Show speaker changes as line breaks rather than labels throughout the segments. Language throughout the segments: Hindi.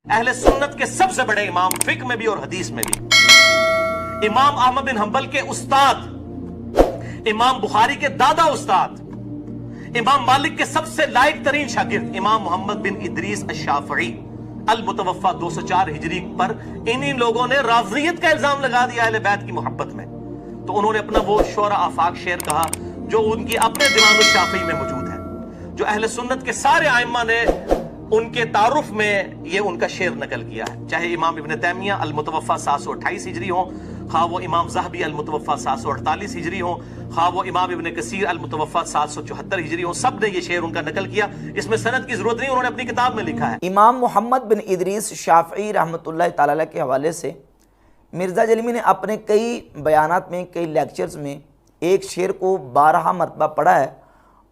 अहले सुन्नत के सबसे बड़े इमाम, फिक्र में भी और हदीस में भी, इमाम अहमद बिन हंबल के उस्ताद, इमाम बुखारी के दादा उस्ताद, इमाम मालिक के सबसे लायक तरीन शागिर्द इमाम मोहम्मद बिन इदरीस अश-शाफ़ई अल मुतवफ़ा 204 हिजरी पर इन्हीं लोगों ने राज़ियत का इल्जाम लगा दिया अहले बैत की मोहब्बत में। तो उन्होंने अपना वो शोरा आफाक शेर कहा जो उनकी अपने दीवान शाफ़ी में मौजूद है, जो अहले सुन्नत के सारे आइम्मा ने उनके तारुफ में ये उनका शेर नकल किया है। चाहे इमाम इब्न तैमिया अल मुतवफ़ा 728 हिजरी हो, खा वो इमाम ज़हबी अल मुतवफ़ा 748 हिजरी हो, खा वो इमाम इब्न कसीर अल मुतवफ़ा 774 हिजरी हो, सब ने ये शेर उनका नकल किया। इसमें सनद की जरूरत नहीं, उन्होंने अपनी किताब में लिखा है।
इमाम मोहम्मद बिन इदरीस शाफ़ई रहमतुल्लाह ताला अलैह के हवाले से मिर्ज़ा जलमी ने अपने कई बयानात में, कई लेक्चर्स में एक शेर को 12 मरतबा पढ़ा है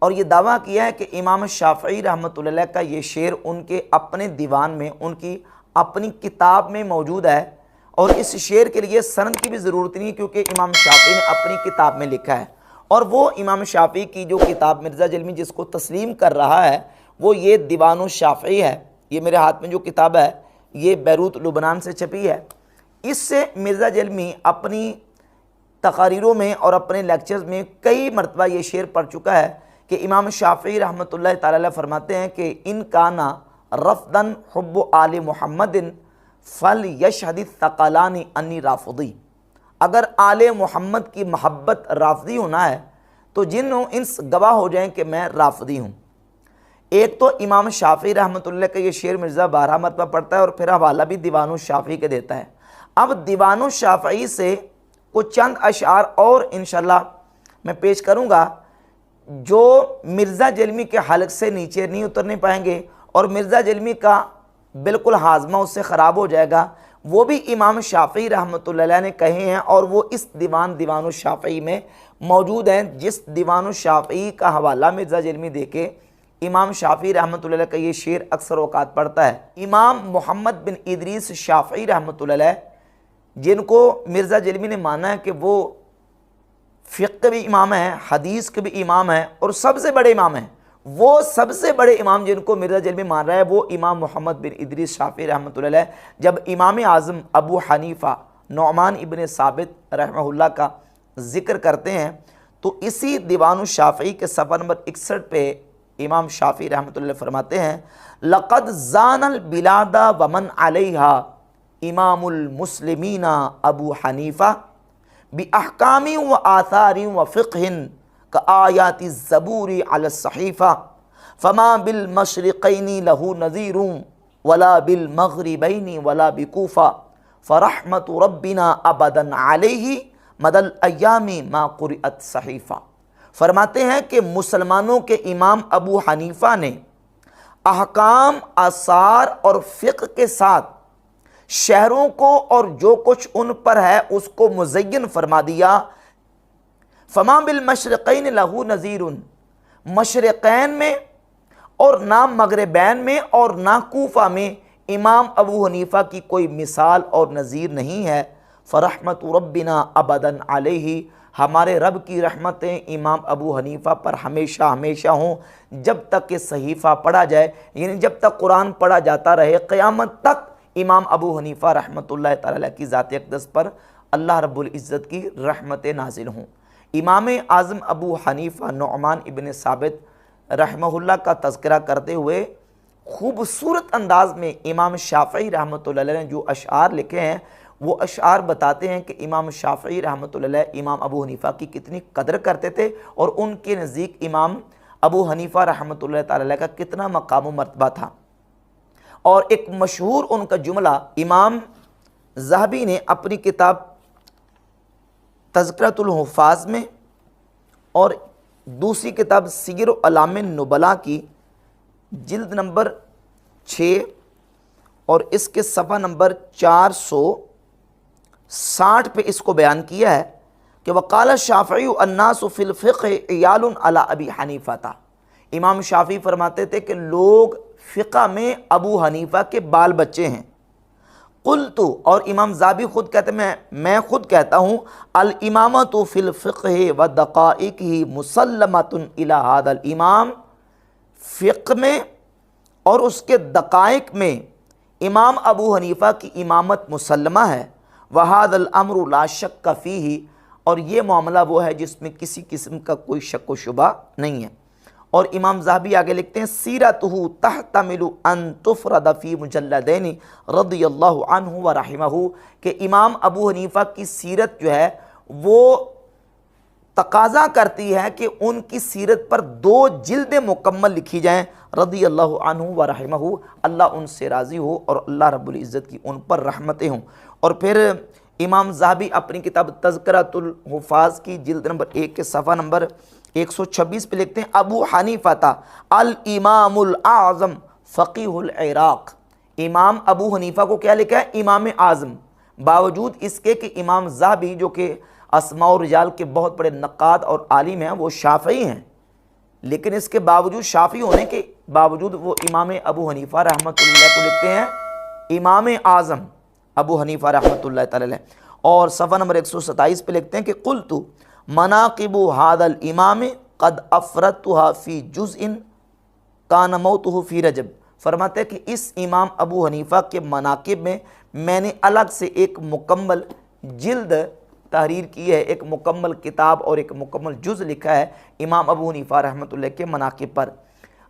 और ये दावा किया है कि इमाम शाफ़ई रहमतुल्लाह अलैह का ये शेर उनके अपने दीवान में, उनकी अपनी किताब में मौजूद है और इस शेर के लिए सनद की भी ज़रूरत नहीं क्योंकि इमाम शाफ़ई ने अपनी किताब में लिखा है। और वो इमाम शाफ़ई की जो किताब मिर्ज़ा जलमी जिसको तस्लीम कर रहा है वो ये दीवान शाफ़ई है। ये मेरे हाथ में जो किताब है ये बैरूत लुबनान से छपी है। इससे मिर्ज़ा जलमी अपनी तकारीरों में और अपने लेक्चर्स में कई मरतबा ये शेर पढ़ चुका है कि इमाम शाफ़ई रहमतुल्लाह ताला अलैह फरमाते हैं कि इन काना रफ़दन हुब्बु आले मुहम्मदिन फल यशहदी तक़लानी अन्नी राफ़दी। अगर आले मोहम्मद की महब्बत राफ़दी होना है तो जिन इंस गवाह हो जाएं कि मैं राफ़दी हूँ। एक तो इमाम शाफ़ई रहमतुल्लाह का ये शेर मिर्ज़ा 12 मरतबा पढ़ता है और फिर हवाला भी दीवान शाफ़ई के देता है। अब दीवान शाफ़ई से कुछ चंद अशार और इंशाल्लाह मैं पेश करूँगा जो मिर्ज़ा जलमी के हलक़ से नीचे नहीं उतरने पाएंगे और मिर्ज़ा जलमी का बिल्कुल हाजमा उससे ख़राब हो जाएगा। वो भी इमाम शाफ़ई रहमतुल्लाह अलैह ने कहे हैं और वो इस दीवान शाफ़ई में मौजूद हैं, जिस दीवान शाफ़ई का हवाला मिर्ज़ा जलमी देके इमाम शाफ़ई रहमतुल्लाह अलैह का ये शेर अक्सर औक़ात पढ़ता है। इमाम मोहम्मद बिन इदरीस शाफ़ई रहमतुल्लाह अलैह जिनको मिर्ज़ा जलमी ने माना है कि वो फ़िक़्ह के भी इमाम हैं, हदीस के भी इमाम हैं और सबसे बड़े इमाम हैं, वो सबसे बड़े इमाम जिनको मिर्ज़ा जलमी मान रहा है वो इमाम मोहम्मद बिन इदरीस शाफ़ई रहमतुल्लाह अलैह जब इमाम आज़म अबू हनीफ़ा नुअमान इब्न साबित रहमहुल्लाह का ज़िक्र करते हैं तो इसी दीवान शाफ़ई के सफ़ा नंबर 61 पे इमाम शाफ़ई रहमतुल्लाह अलैह फरमाते हैं लक़द ज़ानल बिलादा वमन अलैहा इमामुल मुस्लिमीना अबू हनीफ़ा बि अहकामी व आसारी व फ़िक़्हिन का आयाति ज़बूरी अला सहीफ़ा फ़मा बिल मशरिक़ैनी लहू नज़ीरुं वला बिल मग़रिबैनी वला बिकूफ़ा फ़रहमतु रब्बिना अबदन अलैहि मदल अय्यामी मा क़ुरिअत सहीफ़ा। फरमाते हैं कि मुसलमानों के इमाम अबू हनीफ़ा ने अहकाम, आसार और फ़िक़्ह के साथ शहरों को और जो कुछ उन पर है उसको मुज़य्यन फरमा दिया। फ़मा बिल मशरिक़ैन लहू नज़ीरुन, मशरिक़ैन में और ना मग़रिबैन में और ना कूफ़ा में इमाम अबू हनीफ़ा की कोई मिसाल और नज़ीर नहीं है। फ़रहमतु रब्बिना अबदन अलैहि, हमारे रब की रहमतें इमाम अबू हनीफ़ा पर हमेशा हमेशा हों, जब तक कि सहीफ़ा पढ़ा जाए, यानी जब तक कुरान पढ़ा जाता रहे क़यामत तक इमाम अबू हनीफ़ा रहमतुल्लाह ताला अलैह की ज़ात अक़दस पर अल्लाह रब्बुल इज़्ज़त की रहमतें नाज़िल हों। इमाम आज़म अबू हनीफ़ा नुअमान इब्न साबित रहमहुल्लाह का तज़किरा करते हुए खूबसूरत अंदाज में इमाम शाफ़ई रहमतुल्लाह अलैह ने जो अशआर लिखे हैं वो अशआर बताते हैं कि इमाम शाफ़ई रहमतुल्लाह अलैह इमाम अबू हनीफ़ा की कितनी कदर करते थे और उनके नज़दीक इमाम अबू हनीफ़ा रहमतुल्लाह ताला अलैह का कितना मकाम मर्तबा था। और एक मशहूर उनका जुमला इमाम ज़हबी ने अपनी किताब तज़किरतुल हुफ़ाज़ में और दूसरी किताब सीर अलाम नुबला की जिल्द नंबर 6 और इसके सफ़ा नंबर 460 पे इसको बयान किया है कि वक़ाल शाफ़ई अन्नासु फ़िल फ़िक़्ह इयालुन अला अबी हनीफ़ा था। इमाम शाफ़ई फरमाते थे कि लोग फ़िक़्ह में अबू हनीफ़ा के बाल बच्चे हैं। कुल्तु, और इमाम ज़ाबी ख़ुद कहते मैं ख़ुद कहता हूँ अल इमामतु फ़िल फ़िक़्ह व दक़ाइक़िही मुसल्लमतुन इला हादल इमाम, फ़िक़्ह में और उसके दक़ाइक़ में इमाम अबू हनीफ़ा की इमामत मुसल्लमा है, वहादल अम्रु ला शक्क फ़ीही, और ये मामला वो है जिसमें किसी किस्म का कोई शक व शुबा नहीं है। और इमाम ज़हाबी आगे लिखते हैं सीरतहु तहतमिलु अन तुफ़रद फ़ी मुजल्लदैन रदियल्लाहु अन्हु व रहिमहु, कि इमाम अबू हनीफ़ा की सीरत जो है वो तकाज़ा करती है कि उनकी सीरत पर 2 जिल्दें मुकम्मल लिखी जाएं, रदियल्लाहु अन्हु व रहिमहु, अल्लाह उनसे राज़ी हो और अल्लाह रब्बुल इज़्ज़त की उन पर रहमतें हों। और फिर इमाम ज़हाबी अपनी किताब तज़किरतुल हुफ़ाज़ की जिल्द नंबर 1 के सफ़ा नंबर 126 पे लिखते हैं, अबू हनीफ़ा अल इमामुल आज़म फ़क़ीहुल इराक़। इमाम अबू हनीफ़ा को क्या लिखा है? इमाम आज़म, बावजूद इसके कि इमाम ज़हाबी जो कि अस्मा और रिजाल के बहुत बड़े नक़ाद और आलिम हैं, वो शाफ़ी हैं, लेकिन इसके बावजूद, शाफ़ी होने के बावजूद, वो इमाम अबू हनीफ़ा रहमतुल्लाह को लिखते हैं इमाम आज़म अबू हनीफ़ा रहमतुल्लाह तआला। और सफ़ा नंबर 127 पे लिखते हैं कि कुल्तु मनाक़िबु हादल इमाम क़द अफ़रतुहा फ़ी जुज़इन कान मौतुहु फ़ी रजब। फरमाते हैं कि इस इमाम अबू हनीफ़ा के मनाक़िब में मैंने अलग से एक मुकम्मल जिल्द तहरीर की है, एक मुकम्मल किताब और एक मुकम्मल जुज़ लिखा है इमाम अबू हनीफ़ा रहमतुल्लाह के मनाक़िब पर।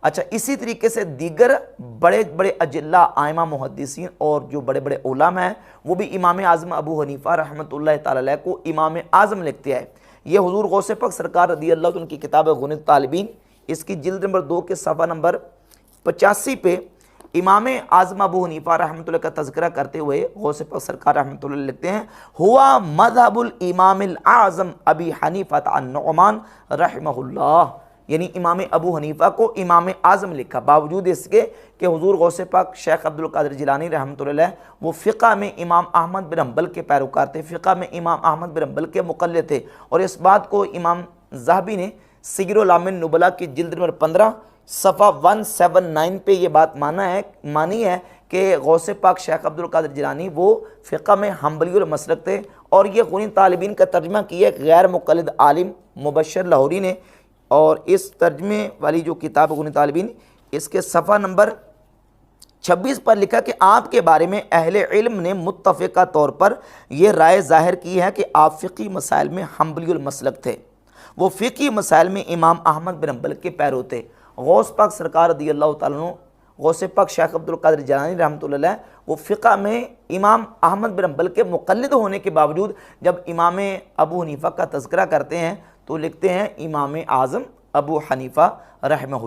अच्छा, इसी तरीके से दीगर बड़े बड़े अजिल्ला आइमा मुहद्दिसीन और जो बड़े बड़े उलमा हैं वो भी इमाम आज़म अबू हनीफ़ा रहमतुल्लाह तआला को इमाम आज़म लिखते हैं। ये हुज़ूर गौसे पाक सरकार रज़ियल्लाहु अन्हु की किताब गुनित तालिबीन, इसकी जिल्द नंबर 2 के सफ़ा नंबर 85 पे इमाम आज़म अबू हनीफ़ा रहमतुल्लाह का तज़किरा करते हुए गौसे पाक सरकार रहमतुल्लाह लिखते हैं, हुआ मज़हबुल इमामिल आज़म अबी हनीफ़ा अन-नुअमान रहमहुल्लाह, यानी इमाम अबू हनीफ़ा को इमाम आज़म लिखा, बावजूद इसके कि हुज़ूर गौसे पाक शेख अब्दुल क़ादिर जिलानी रहमतुल्लाह वो फ़िक़्ह में इमाम अहमद बिन हम्बल के पैरोकार थे, फ़िक़्ह में इमाम अहमद बिन हम्बल के मुक़ल्लिद थे। और इस बात को इमाम ज़हाबी ने सिगरुल आमिन नुबला की जिल्द नंबर 15 सफ़ा 179 पे ये बात मानी है कि गौसे पाक शेख अब्दुल क़ादिर जिलानी वो फ़िक़्ह में हम्बली मसलक थे। और ये गुनी तालिबीन का तर्जमा किया गैर मुक़ल्लिद आलिम मुबश्शिर लाहौरी ने। और इस तर्जमे वाली जो किताब गुनी तालिबीन, इसके सफ़ा नंबर 26 पर लिखा कि आपके बारे में अहले इल्म ने मुत्तफ़िक़ा तौर पर यह राय ज़ाहिर की है कि आप फ़िक़ी मसाइल में हम्बली मसलक थे, वो फ़िक़ी मसाइल में इमाम अहमद बिन हम्बल के पैरो थे। गौस पाक सरकार रज़ियल्लाहु तआला अन्हु, गौसे पाक शेख अब्दुल क़ादिर जिलानी रहमतुल्लाह वो फ़िक़्ह में इमाम अहमद बिन हम्बल के मुक़ल्लिद होने के बावजूद जब इमाम अबू हनीफ़ा का तज़किरा करते हैं तो लिखते हैं इमाम आज़म अबू हनीफ़ा रहमहुल्लाह।